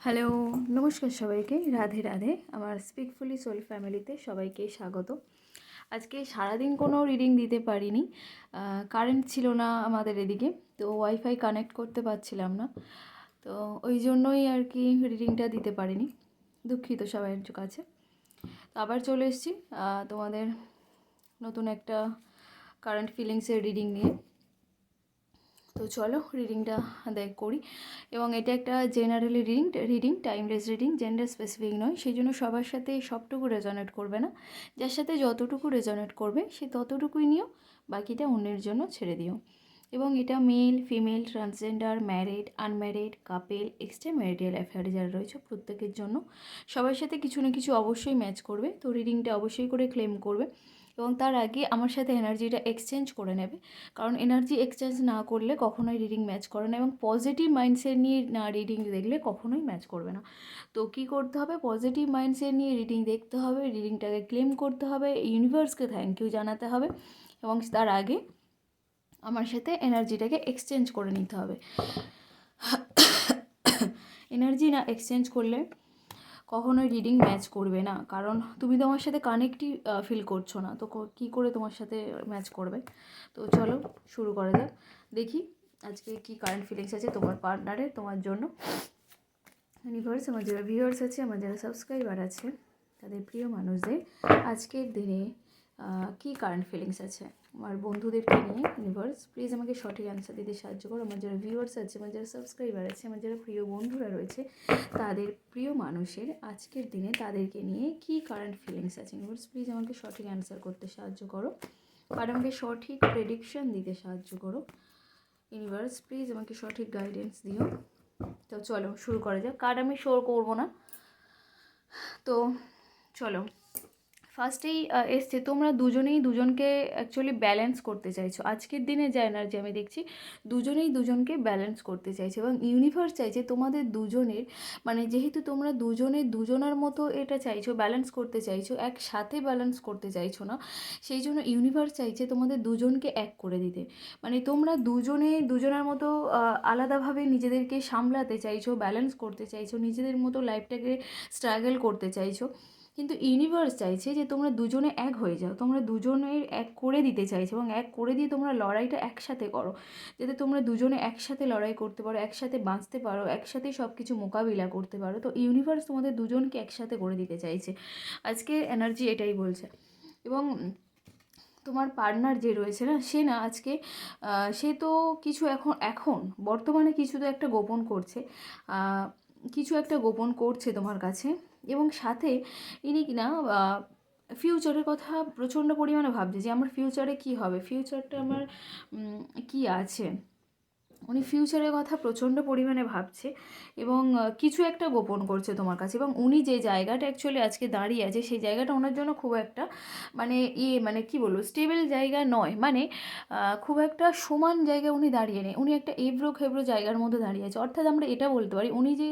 Hello, নমস্কার সবাইকে। রাধে রাধে। আমার স্পিকফুলি সোল ফ্যামিলিতে সবাইকে স্বাগত। আজকে সারাদিন কোনো রিডিং দিতে পারিনি, কারেন্ট ছিল না আমাদের এদিকে, তো ওয়াইফাই কানেক্ট করতে পারছিলাম না, তো ওই জন্যই আর কি রিডিংটা দিতে পারিনি। দুঃখিত সবাইয়ের কাছে। তো আবার চলে এসেছি তোমাদের নতুন একটা কারেন্ট ফিলিংসের রিডিং নিয়ে। তো চলো রিডিংটা করি। এবং এটা একটা generally reading timeless reading, gender specific নয়, সেই জন্য সবার সাথে সবটুকু রেজনেট করবে না। যার সাথে যতটুকু রেজনেট করবে সে ততটুকুই নিও, বাকিটা অন্যের জন্য ছেড়ে দিও। এবং এটা male, female, transgender, married, unmarried, couple, extra marital অ্যাফেয়ারে যারা রয়েছে প্রত্যেকের জন্য, সবার সাথে কিছু না কিছু অবশ্যই ম্যাচ করবে। তো রিডিংটা অবশ্যই করে ক্লেম করবে এবং তার আগে আমার সাথে এনার্জিটা এক্সচেঞ্জ করে নেবে, কারণ এনার্জি এক্সচেঞ্জ না করলে কখনোই রিডিং ম্যাচ করে না, এবং পজিটিভ মাইন্ডসেট নিয়ে না রিডিং দেখলে কখনোই ম্যাচ করবে না। তো কী করতে হবে? পজিটিভ মাইন্ডসেট নিয়ে রিডিং দেখতে হবে, রিডিংটাকে ক্লেম করতে হবে, ইউনিভার্সকে থ্যাংক ইউ জানাতে হবে, এবং তার আগে আমার সাথে এনার্জিটাকে এক্সচেঞ্জ করে নিতে হবে। এনার্জি না এক্সচেঞ্জ করলে কখনোই রিডিং ম্যাচ করবে না, কারণ তুমি তোমার সাথে কানেক্টই ফিল করছো না, তো কী করে তোমার সাথে ম্যাচ করবে? তো চলো শুরু করা যাক। দেখি আজকে কি কারেন্ট ফিলিংস আছে তোমার পার্টনারের, তোমার জন্য। ইউনিভার্স, আমার যারা ভিউয়ার্স আছে, আমার যারা সাবস্ক্রাইবার আছে, তাদের প্রিয় মানুষদের আজকের দিনে কি কারেন্ট ফিলিংস আছে আমার বন্ধুদেরকে নিয়ে। ইউনিভার্স প্লিজ আমাকে সঠিক অ্যান্সার দিতে সাহায্য করো। আমার যারা ভিউয়ার্স আছে, আমার যারা সাবস্ক্রাইবার আছে, আমার যারা প্রিয় বন্ধুরা রয়েছে, তাদের প্রিয় মানুষের আজকের দিনে তাদেরকে নিয়ে কি কারেন্ট ফিলিংস আছে। ইউনিভার্স প্লিজ আমাকে সঠিক অ্যান্সার করতে সাহায্য করো আর আমাকে সঠিক প্রেডিকশন দিতে সাহায্য করো। ইউনিভার্স প্লিজ আমাকে সঠিক গাইডেন্স দিও। তো চলো শুরু করা যাক। কার্ড আমি শো করবো না, তো চলো। ফার্স্টেই এসছে তোমরা দুজনেই দুজনকে অ্যাকচুয়ালি ব্যালেন্স করতে চাইছো। আজকের দিনে যা এনার্জি আমি দেখছি, দুজনেই দুজনকে ব্যালেন্স করতে চাইছো, এবং ইউনিভার্স চাইছে তোমাদের দুজনের, মানে যেহেতু তোমরা দুজনে দুজনার মতো এটা চাইছো, ব্যালেন্স করতে চাইছো, একসাথে ব্যালেন্স করতে চাইছো না, সেই জন্য ইউনিভার্স চাইছে তোমাদের দুজনকে এক করে দিতে। মানে তোমরা দুজনে দুজনার মতো আলাদাভাবে নিজেদেরকে সামলাতে চাইছো, ব্যালেন্স করতে চাইছো, নিজেদের মতো লাইফটাকে স্ট্রাগল করতে চাইছো, কিন্তু ইউনিভার্স চাইছে যে তোমরা দুজনে এক হয়ে যাও, তোমরা দুজনের এক করে দিতে চাইছো, এবং এক করে দিয়ে তোমরা লড়াইটা একসাথে করো, যাতে তোমরা দুজনে একসাথে লড়াই করতে পারো, একসাথে বাঁচতে পারো, একসাথে সব কিছু মোকাবিলা করতে পারো। তো ইউনিভার্স তোমাদের দুজনকে একসাথে করে দিতে চাইছে, আজকের এনার্জি এটাই বলছে। এবং তোমার পার্টনার যে রয়েছে না, সে না আজকে সে তো কিছু এখন বর্তমানে কিছু তো একটা গোপন করছে, কিছু একটা গোপন করছে তোমার কাছে, এবং সাথে ইনি কিনা ফিউচারের কথা প্রচণ্ড পরিমাণে ভাবছে যে আমার ফিউচারে কী হবে, ফিউচারটা আমার কী আছে। উনি ফিউচারের কথা প্রচণ্ড পরিমাণে ভাবছে এবং কিছু একটা গোপন করছে তোমার কাছে। এবং উনি যে জায়গাটা অ্যাকচুয়ালি আজকে দাঁড়িয়ে আছে, সেই জায়গাটা ওনার জন্য খুব একটা মানে কী বলবো, স্টেবল জায়গা নয়, মানে খুব একটা সমান জায়গায় উনি দাঁড়িয়ে নেই, উনি একটা এবড়ো খেবড়ো জায়গার মধ্যে দাঁড়িয়ে আছে। অর্থাৎ আমরা এটা বলতে পারি উনি যে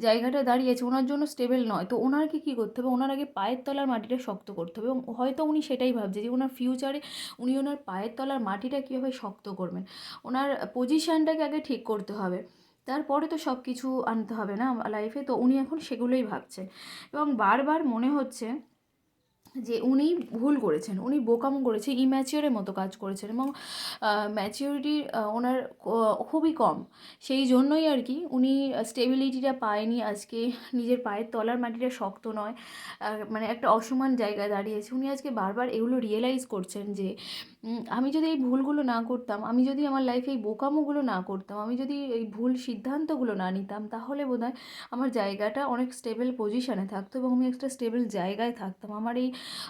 জায়গাটা দাঁড়িয়ে আছে ওনার জন্য স্টেবল নয়। তো ওনাকে কী করতে হবে, ওনার আগে পায়ের তলার মাটিটা শক্ত করতে হবে, এবং হয়তো উনি সেটাই ভাবছে যে ওনার ফিউচারে উনি ওনার পায়ের তলার মাটিটা কীভাবে শক্ত করবেন, ওনার পজিশানটাকে আগে ঠিক করতে হবে, তারপরে তো সব কিছু আনতে হবে না লাইফে। তো উনি এখন সেগুলোই ভাবছেন, এবং বারবার মনে হচ্ছে যে উনি ভুল করেছেন, উনি বোকামো করেছে, ইম্যাচিওরের মতো কাজ করেছেন, এবং ম্যাচিওরিটি ওনার খুবই কম, সেই জন্যই আর কি উনি স্টেবিলিটিটা পায়নি আজকে, নিজের পায়ের তলার মাটিটা শক্ত নয়, মানে একটা অসমান জায়গায় দাঁড়িয়েছে। উনি আজকে বারবার এগুলো রিয়েলাইজ করছেন যে আমি যদি এই ভুলগুলো না করতাম, আমি যদি আমার লাইফে এই বোকামোগুলো না করতাম, আমি যদি এই ভুল সিদ্ধান্তগুলো না নিতাম, তাহলে বোধহয় আমার জায়গাটা অনেক স্টেবল পজিশানে থাকতো, এবং আমি একটা স্টেবল জায়গায় থাকতাম। আমার এই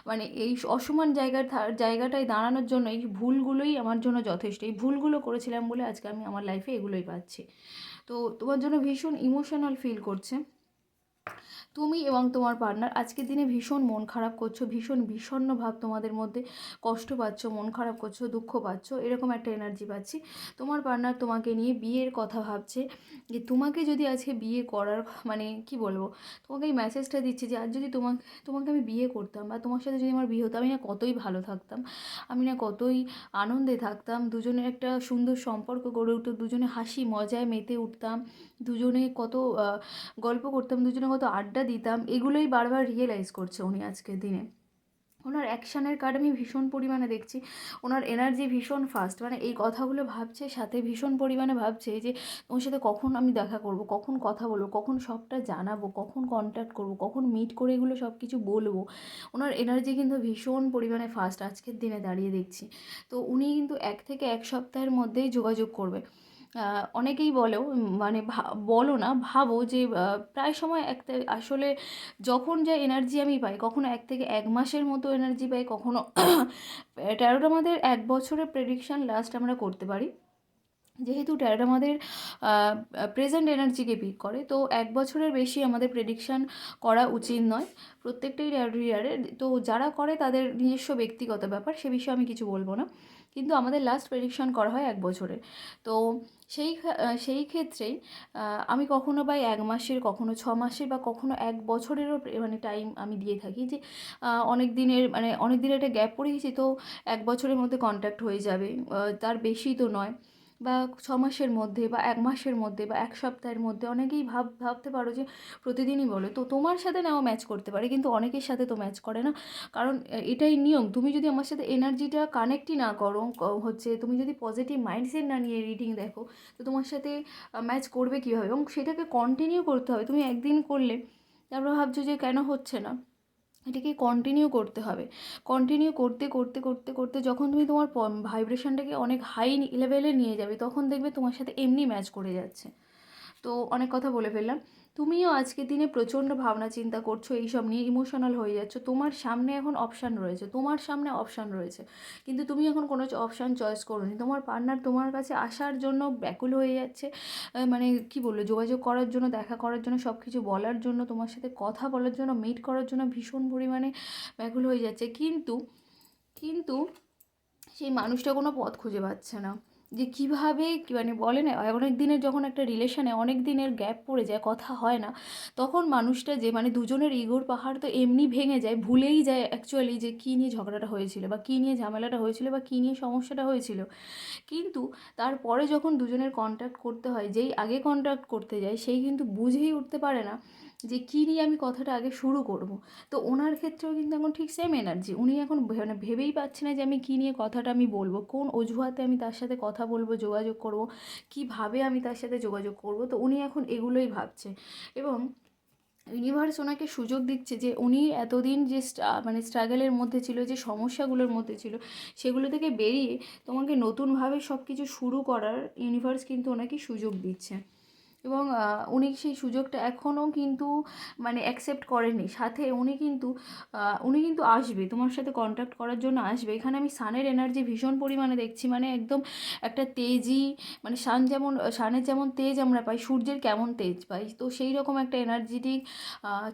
মানে এই অসমান জায়গাটায় দাঁড়ানোর জন্য এই ভুলগুলোই আমার জন্য যথেষ্ট। এই ভুলগুলো করেছিলাম বলে আজকে আমি আমার লাইফে এগুলোই পাচ্ছি। তো তোমার জন্য ভীষণ ইমোশনাল ফিল করছে তুমি, এবং তোমার পার্টনার আজকের দিনে ভীষণ মন খারাপ করছো, ভীষণ বিষণ্ণ ভাব তোমাদের মধ্যে, কষ্ট পাচ্ছ, মন খারাপ করছো, দুঃখ পাচ্ছ, এরকম একটা এনার্জি পাচ্ছি। তোমার পার্টনার তোমাকে নিয়ে বিয়ের কথা ভাবছে, যে তোমাকে যদি আজকে বিয়ে করার, মানে কি বলবো, তোমাকে এই মেসেজটা দিচ্ছে যে আজ যদি তোমাকে আমি বিয়ে করতাম, বা তোমার সাথে যদি আমার বিয়ে হতো, আমি না কতই ভালো থাকতাম, আমি না কতই আনন্দে থাকতাম, দুজনের একটা সুন্দর সম্পর্ক গড়ে উঠতো, দুজনে হাসি মজায় মেতে উঠতাম, দুজনে কত গল্প করতাম, দুজনে কত আড্ডা দিতাম, এগুলোই বারবার রিয়েলাইজ করছে উনি আজকের দিনে। ওনার অ্যাকশানের কার্ড আমি ভীষণ পরিমাণে দেখছি, ওনার এনার্জি ভীষণ ফাস্ট, মানে এই কথাগুলো ভাবছে, সাথে ভীষণ পরিমাণে ভাবছে যে তোমার সাথে কখন আমি দেখা করব, কখন কথা বলবো, কখন সবটা জানাবো, কখন কন্ট্যাক্ট করব, কখন মিট করে এগুলো সব কিছু বলবো। ওনার এনার্জি কিন্তু ভীষণ পরিমাণে ফাস্ট আজকের দিনে দাঁড়িয়ে দেখছি। তো উনি কিন্তু 1 থেকে 1 সপ্তাহের মধ্যেই যোগাযোগ করবে। অনেকেই বলো, মানে বলো না, ভাবো যে প্রায় সময় আসলে যখন যা এনার্জি আমি পাই, কখনো 1 থেকে 1 মাসের মতো এনার্জি পাই, কখনো ট্যারোটা আমাদের 1 বছরের প্রেডিকশান লাস্ট আমরা করতে পারি। যেহেতু ট্যারোট আমাদের প্রেজেন্ট এনার্জিকে পিক করে, তো 1 বছরের বেশি আমাদের প্রেডিকশান করা উচিত নয় প্রত্যেকটাই ট্যারোট রিডারে। তো যারা করে তাদের নিজস্ব ব্যক্তিগত ব্যাপার, সে বিষয়ে আমি কিছু বলবো না, কিন্তু আমাদের লাস্ট প্রেডিকশান করা হয় 1 বছরের। তো সেই ক্ষেত্রেই আমি কখনো বা 1 মাসের, কখনো 6 মাসের, বা কখনো 1 বছরেরও মানে টাইম আমি দিয়ে থাকি, যে অনেক দিনের, মানে অনেক দিনের একটা গ্যাপ পড়ে গেছি, তো 1 বছরের মধ্যে কন্ট্যাক্ট হয়ে যাবে, তার বেশি তো নয়, বা 6 মাসের মধ্যে, বা 1 মাসের মধ্যে, বা 1 সপ্তাহের মধ্যে। অনেকেই ভাবতে পারো যে প্রতিদিনই বলে, তো তোমার সাথে নাও ম্যাচ করতে পারে, কিন্তু অনেকের সাথে তো ম্যাচ করে না, কারণ এটাই নিয়ম। তুমি যদি আমার সাথে এনার্জিটা কানেক্টই না করো, হচ্ছে তুমি যদি পজিটিভ মাইন্ডসেট না নিয়ে রিডিং দেখো, তো তোমার সাথে ম্যাচ করবে কীভাবে, এবং সেটাকে কন্টিনিউ করতে হবে। তুমি একদিন করলে, তারপর ভাবছো যে কেন হচ্ছে না, এটাকে কন্টিনিউ করতে হবে। কন্টিনিউ করতে করতে করতে করতে যখন তুমি তোমার ভাইব্রেশনটাকে অনেক হাই লেভেলে নিয়ে যাবে, তখন দেখবে তোমার সাথে এমনি ম্যাচ করে যাচ্ছে। তো অনেক কথা বলে ফেললাম। তুমিও আজকের দিনে প্রচণ্ড ভাবনা চিন্তা করছো, এইসব নিয়ে ইমোশনাল হয়ে যাচ্ছ। তোমার সামনে এখন অপশান রয়েছে, তোমার সামনে অপশান রয়েছে, কিন্তু তুমি এখন কোনো অপশান চয়েস করোনি। তোমার পার্টনার তোমার কাছে আসার জন্য ব্যাকুল হয়ে যাচ্ছে, মানে কি বলবো, যোগাযোগ করার জন্য, দেখা করার জন্য, সব কিছু বলার জন্য, তোমার সাথে কথা বলার জন্য, মিট করার জন্য ভীষণ পরিমাণে ব্যাকুল হয়ে যাচ্ছে, কিন্তু কিন্তু সেই মানুষটা কোনো পথ খুঁজে পাচ্ছে না, যে কীভাবে, মানে বলে না, অনেক দিনের যখন একটা রিলেশনে অনেক দিনের গ্যাপ পড়ে যায়, কথা হয় না, তখন মানুষটা যে, মানে দুজনের ইগোর পাহাড় তো এমনি ভেঙে যায়, ভুলেই যায় অ্যাকচুয়ালি যে কী নিয়ে ঝগড়াটা হয়েছিল, বা কী নিয়ে ঝামেলাটা হয়েছিল, বা কী নিয়ে সমস্যাটা হয়েছিল। কিন্তু তারপরে যখন দুজনের কন্ট্যাক্ট করতে হয়, যেই আগে কন্ট্যাক্ট করতে যায় সেই কিন্তু বুঝেই উঠতে পারে না যে কী নিয়ে আমি কথাটা আগে শুরু করব। তো ওনার ক্ষেত্রেও কিন্তু এখন ঠিক সেম এনার্জি, উনি এখন মানে ভেবেই পাচ্ছে না যে আমি কী নিয়ে কথাটা আমি বলবো, কোন অজুহাতে আমি তার সাথে কথা বলবো, যোগাযোগ করব, কীভাবে আমি তার সাথে যোগাযোগ করব। তো উনি এখন এগুলোই ভাবছে, এবং ইউনিভার্স ওনাকে সুযোগ দিচ্ছে যে উনি এতদিন যে মানে স্ট্রাগলের মধ্যে ছিল, যে সমস্যাগুলোর মধ্যে ছিল, সেগুলো থেকে বেরিয়ে তোমাকে নতুনভাবে সব কিছু শুরু করার ইউনিভার্স কিন্তু ওনাকে সুযোগ দিচ্ছে। এবং উনি সেই সুযোগটা এখনও কিন্তু মানে অ্যাকসেপ্ট করেননি, সাথে উনি কিন্তু আসবে, তোমার সাথে কন্ট্যাক্ট করার জন্য আসবে। এখানে আমি সানের এনার্জি ভীষণ পরিমাণে দেখছি, মানে একদম একটা তেজি, মানে সানের যেমন তেজ আমরা পাই, সূর্যের কেমন তেজ পাই, তো সেই রকম একটা এনার্জেটিক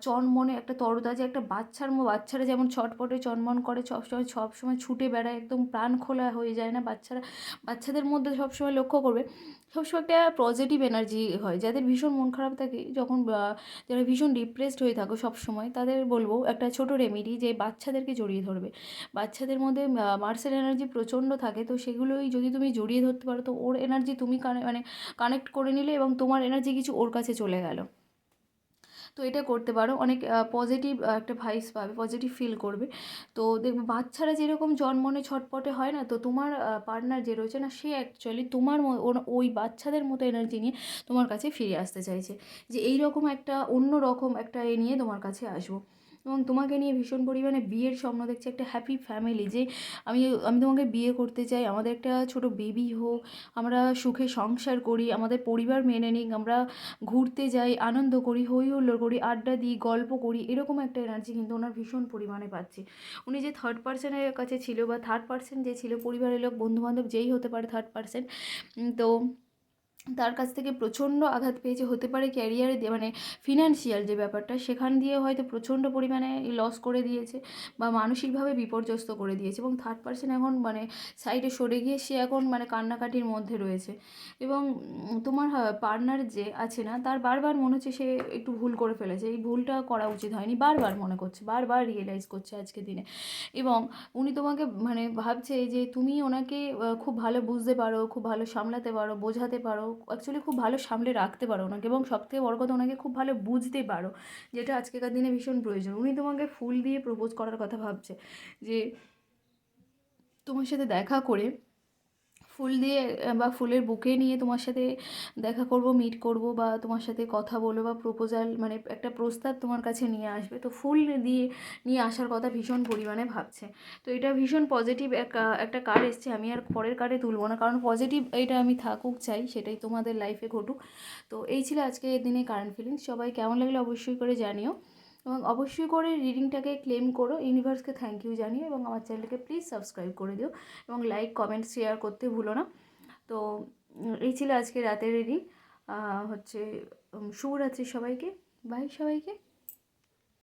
চনমনে একটা তরতাজা একটা বাচ্চারা যেমন ছটপটে চনমন করে, সবসময় ছুটে বেড়ায়, একদম প্রাণ খোলা হয়ে যায় না বাচ্চাদের মধ্যে সবসময় লক্ষ্য করবে, সবসময় একটা পজিটিভ এনার্জি হয়। যাদের ভীষণ মন খারাপ থাকে, যারা ভীষণ ডিপ্রেসড হয়ে থাকো সবসময়, তাদের বলবো একটা ছোট রেমেডি, যে বাচ্চাদেরকে জড়িয়ে ধরবে। বাচ্চাদের মধ্যে মার্সেল এনার্জি প্রচণ্ড থাকে, তো সেগুলোই যদি তুমি জড়িয়ে ধরতে পারো, তো ওর এনার্জি তুমি মানে কানেক্ট করে নিলে, এবং তোমার এনার্জি কিছু ওর কাছে চলে গেল। তো এটা করতে পারো, অনেক পজিটিভ একটা ভাইবস পাবে, পজিটিভ ফিল করবে। তো দেখবে বাচ্চারা যেরকম জন্মনে ছটপটে হয় না, তো তোমার পার্টনার যে রয়েছে না, সে অ্যাকচুয়ালি তোমার ওই বাচ্চাদের মতো এনার্জি নিয়ে তোমার কাছে ফিরে আসতে চাইছে, যে এই রকম একটা অন্য রকম একটা নিয়ে তোমার কাছে আসবো। এবং তোমাকে নিয়ে ভীষণ পরিমাণে বিয়ের স্বপ্ন দেখছে, একটা হ্যাপি ফ্যামিলি, যে আমি আমি তোমাকে বিয়ে করতে চাই, আমাদের একটা ছোট বেবি হোক, আমরা সুখে সংসার করি, আমাদের পরিবার মেনে নিক, আমরা ঘুরতে যাই, আনন্দ করি, হই হুল্লোড় করি, আড্ডা দিই, গল্প করি, এরকম একটা এনার্জি কিন্তু ওনার ভীষণ পরিমাণে পাচ্ছি। উনি যে থার্ড পার্সনের কাছে ছিল, বা থার্ড পার্সন যে ছিল, পরিবারের লোক, বন্ধুবান্ধব, যেই হতে পারে থার্ড পার্সন, তো তার কাছ থেকে প্রচণ্ড আঘাত পেয়েছে, হতে পারে ক্যারিয়ারে, মানে ফিনান্সিয়াল যে ব্যাপারটা, সেখান দিয়ে হয়তো প্রচণ্ড পরিমাণে লস করে দিয়েছে, বা মানসিকভাবে বিপর্যস্ত করে দিয়েছে, এবং থার্ড পার্সন এখন মানে সাইডে সরে গিয়ে সে এখন মানে কান্নাকাটির মধ্যে রয়েছে। এবং তোমার পার্টনার যে আছে না, তার বারবার মনে হচ্ছে সে একটু ভুল করে ফেলেছে, এই ভুলটা করা উচিত হয়নি, বারবার মনে করছে, বারবার রিয়েলাইজ করছে আজকের দিনে। এবং উনি তোমাকে মানে ভাবছে যে তুমি ওনাকে খুব ভালো বুঝতে পারো, খুব ভালো সামলাতে পারো, বোঝাতে পারো, অ্যাকচুয়ালি খুব ভালো সামলে রাখতে পারো ওনাকে, এবং সবথেকে বড় কথা ওনাকে খুব ভালো বুঝতে পারো, যেটা আজকেকার দিনে ভীষণ প্রয়োজন। উনি তোমাকে ফুল দিয়ে প্রপোজ করার কথা ভাবছে, যে তোমার সাথে দেখা করে ফুল দিয়ে বা ফুলের বুকে নিয়ে তোমার সাথে দেখা করব, মিট করব, বা তোমার সাথে কথা বলবো, বা প্রপোজাল মানে একটা প্রস্তাব তোমার কাছে নিয়ে আসবে। তো ফুল দিয়ে নিয়ে আসার কথা ভীষণ পরিমাণে ভাবছে। তো এটা ভীষণ পজিটিভ একটা কার্ড এসছে। আমি আর পরের কার্ডে তুলবো না, কারণ পজিটিভ এটা আমি থাকুক চাই, সেটাই তোমাদের লাইফে ঘটুক। তো এই ছিল আজকে দিনে কারেন্ট ফিলিংস। সবাই কেমন লাগলে অবশ্যই করে জানিও, এবং অবশ্যই করে রিডিংটাকে ক্লেম করো, ইউনিভার্সকে থ্যাংক ইউ জানিও, এবং আমার চ্যানেলকে প্লিজ সাবস্ক্রাইব করে দিও, এবং লাইক কমেন্ট শেয়ার করতে ভুলো না। তো এই ছিল আজকে রাতের রিডিং। হচ্ছে শুভরাত্রি সবাইকে, বাই সবাইকে।